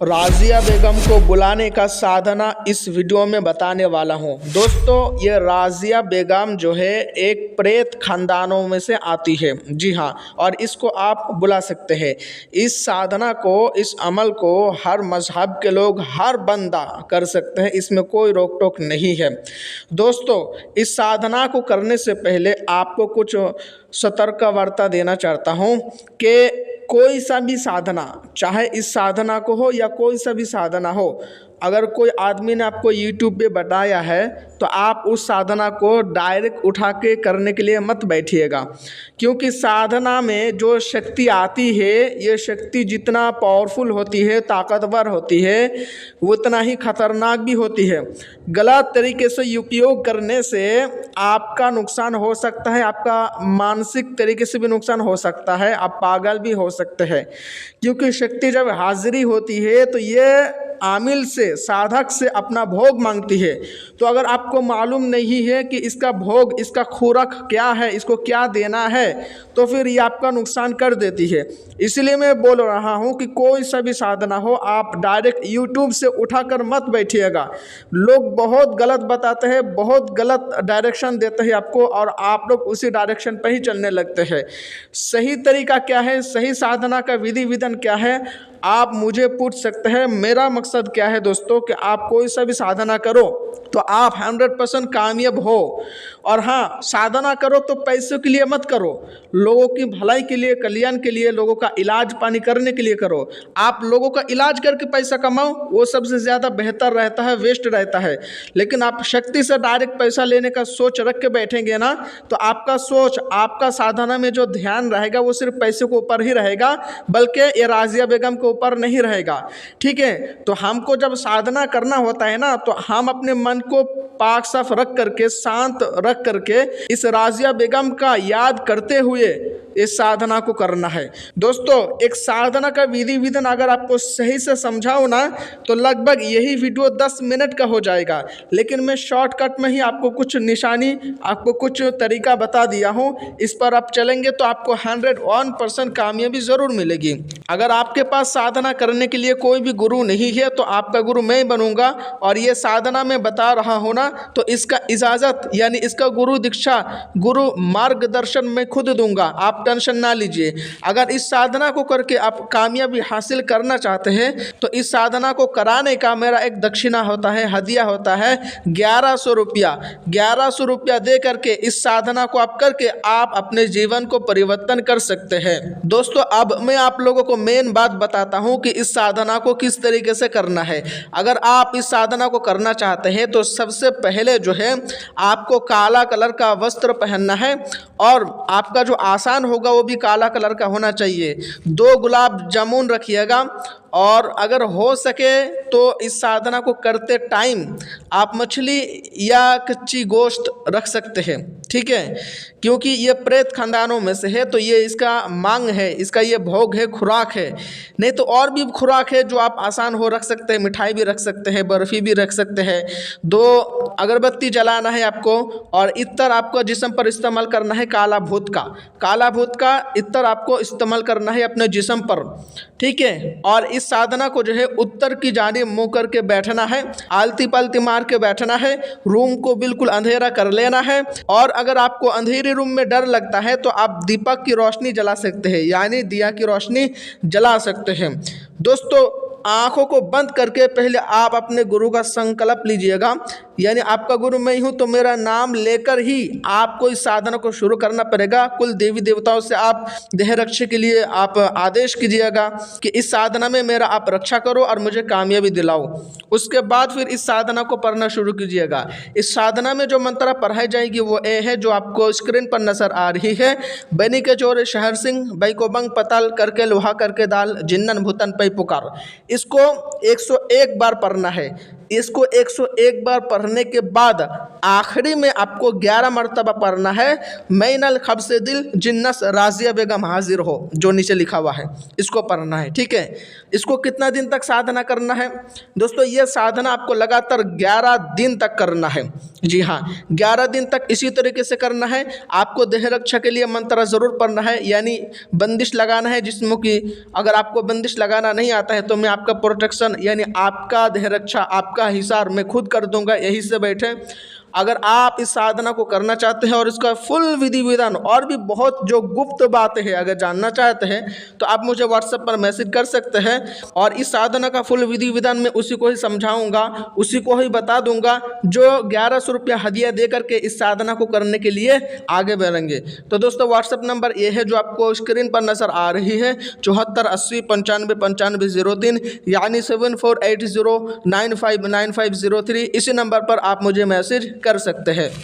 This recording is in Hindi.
राजिया बेगम को बुलाने का साधना इस वीडियो में बताने वाला हूं। दोस्तों, ये राजिया बेगम जो है एक प्रेत खानदानों में से आती है। जी हाँ, और इसको आप बुला सकते हैं। इस साधना को, इस अमल को हर मजहब के लोग, हर बंदा कर सकते हैं, इसमें कोई रोक टोक नहीं है। दोस्तों, इस साधना को करने से पहले आपको कुछ सतर्कवार्ता देना चाहता हूँ कि कोई सा भी साधना, चाहे इस साधना को हो या कोई सा भी साधना हो, अगर कोई आदमी ने आपको YouTube पे बताया है तो आप उस साधना को डायरेक्ट उठा के करने के लिए मत बैठिएगा, क्योंकि साधना में जो शक्ति आती है, ये शक्ति जितना पावरफुल होती है, ताकतवर होती है, उतना ही खतरनाक भी होती है। गलत तरीके से उपयोग करने से आपका नुकसान हो सकता है, आपका मानसिक तरीके से भी नुकसान हो सकता है, आप पागल भी हो सकते हैं। क्योंकि शक्ति जब हाजिरी होती है तो ये आमिल से, साधक से अपना भोग मांगती है। तो अगर आपको मालूम नहीं है कि इसका भोग, इसका खुराक क्या है, इसको क्या देना है, तो फिर ये आपका नुकसान कर देती है। इसलिए मैं बोल रहा हूँ कि कोई सा भी साधना हो, आप डायरेक्ट YouTube से उठाकर मत बैठिएगा। लोग बहुत गलत बताते हैं, बहुत गलत डायरेक्शन देते हैं आपको, और आप लोग उसी डायरेक्शन पर ही चलने लगते हैं। सही तरीका क्या है, सही साधना का विधि विधान क्या है, आप मुझे पूछ सकते हैं। मेरा मकसद क्या है दोस्तों, कि आप कोई सा भी साधना करो तो आप 100% कामयाब हो। और हाँ, साधना करो तो पैसों के लिए मत करो, लोगों की भलाई के लिए, कल्याण के लिए, लोगों का इलाज पानी करने के लिए करो। आप लोगों का इलाज करके पैसा कमाओ, वो सबसे ज़्यादा बेहतर रहता है, वेस्ट रहता है। लेकिन आप शक्ति से डायरेक्ट पैसा लेने का सोच रख के बैठेंगे ना, तो आपका सोच, आपका साधना में जो ध्यान रहेगा वो सिर्फ पैसे के ऊपर ही रहेगा, बल्कि ये राजिया बेगम के ऊपर नहीं रहेगा। ठीक है, तो हमको जब साधना करना होता है ना, तो हम अपने मन को पाक साफ रख करके, शांत रख करके, इस राजिया बेगम का याद करते हुए इस साधना को करना है। दोस्तों, एक साधना का विधि विधान अगर आपको सही से समझाऊं ना, तो लगभग यही वीडियो 10 मिनट का हो जाएगा। लेकिन मैं शॉर्टकट में ही आपको कुछ निशानी, आपको कुछ तरीका बता दिया हूँ। इस पर आप चलेंगे तो आपको 101% कामयाबी ज़रूर मिलेगी। अगर आपके पास साधना करने के लिए कोई भी गुरु नहीं है, तो आपका गुरु मैं बनूंगा। और ये साधना में बता रहा हूँ ना, तो इसका इजाज़त, यानी इसका गुरु दीक्षा, गुरु मार्गदर्शन मैं खुद दूंगा। आप टेंशन ना लीजिए। अगर इस साधना को करके आप कामयाबी हासिल करना चाहते हैं, तो इस साधना को कराने का मेरा एक दक्षिणा होता है, हदिया होता है 1100 रुपया। 1100 रुपया दे करके इस साधना को आप करके आप अपने जीवन को परिवर्तन कर सकते हैं। दोस्तों, अब मैं आप लोगों को मेन बात बताता हूँ कि इस साधना को किस तरीके से करना है। अगर आप इस साधना को करना चाहते हैं तो सबसे पहले जो है, आपको काला कलर का वस्त्र पहनना है, और आपका जो आसान होगा वो भी काला कलर का होना चाहिए। 2 गुलाब जामुन रखिएगा, और अगर हो सके तो इस साधना को करते टाइम आप मछली या कच्ची गोश्त रख सकते हैं। ठीक है, क्योंकि ये प्रेत खानदानों में से है, तो ये इसका मांग है, इसका ये भोग है, खुराक है। नहीं तो और भी खुराक है जो आप आसान हो रख सकते हैं, मिठाई भी रख सकते हैं, बर्फ़ी भी रख सकते हैं। 2 अगरबत्ती जलाना है आपको, और इत्तर आपको जिस्म पर इस्तेमाल करना है काला भूत का। काला भूत का इत्तर आपको इस्तेमाल करना है अपने जिस्म पर। ठीक है, और इस साधना को जो है उत्तर की जानिब मुँह करके बैठना है, आलती पालती मार के बैठना है, रूम को बिल्कुल अंधेरा कर लेना है। और अगर आपको अंधेरे रूम में डर लगता है तो आप दीपक की रोशनी जला सकते हैं, यानी दिया की रोशनी जला सकते हैं। दोस्तों, आँखों को बंद करके पहले आप अपने गुरु का संकल्प लीजिएगा, यानी आपका गुरु मैं हूँ, तो मेरा नाम लेकर ही आपको इस साधना को शुरू करना पड़ेगा। कुल देवी देवताओं से आप देह रक्षा के लिए आप आदेश कीजिएगा कि इस साधना में मेरा आप रक्षा करो और मुझे कामयाबी दिलाओ। उसके बाद फिर इस साधना को पढ़ना शुरू कीजिएगा। इस साधना में जो मंत्र पढ़ाई जाएगी वो ये है, जो आपको स्क्रीन पर नजर आ रही है। बनी के चोरे शहर सिंह, बई को बंग पताल करके लोहा करके दाल, जिन्नन भूतन पै पुकार। इसको 101 बार पढ़ना है। इसको 101 बार पढ़ने के बाद आखिरी में आपको 11 मरतबा पढ़ना है, मैनल खब्से दिल जिन्नस राजिया बेगम हाजिर हो, जो नीचे लिखा हुआ है, इसको पढ़ना है। ठीक है, इसको कितना दिन तक साधना करना है दोस्तों? ये साधना आपको लगातार 11 दिन तक करना है। जी हाँ, 11 दिन तक इसी तरीके से करना है। आपको देह रक्षा के लिए मंत्र ज़रूर पढ़ना है, यानी बंदिश लगाना है जिसमें कि अगर आपको बंदिश लगाना नहीं आता है तो मैं आपका प्रोटेक्शन यानी आपका देह रक्षा, आपका हिसार मैं खुद कर दूंगा, यहीं से बैठे। अगर आप इस साधना को करना चाहते हैं और इसका फुल विधि विधान और भी बहुत जो गुप्त बातें हैं अगर जानना चाहते हैं तो आप मुझे व्हाट्सएप पर मैसेज कर सकते हैं, और इस साधना का फुल विधि विधान मैं उसी को ही समझाऊंगा, उसी को ही बता दूंगा जो 1100 रुपया हदिया दे करके इस साधना को करने के लिए आगे बढ़ेंगे। तो दोस्तों व्हाट्सएप नंबर ये है जो आपको स्क्रीन पर नज़र आ रही है, 74 80 95 95 03 यानी 7480959503। इसी नंबर पर आप मुझे मैसेज कर सकते हैं।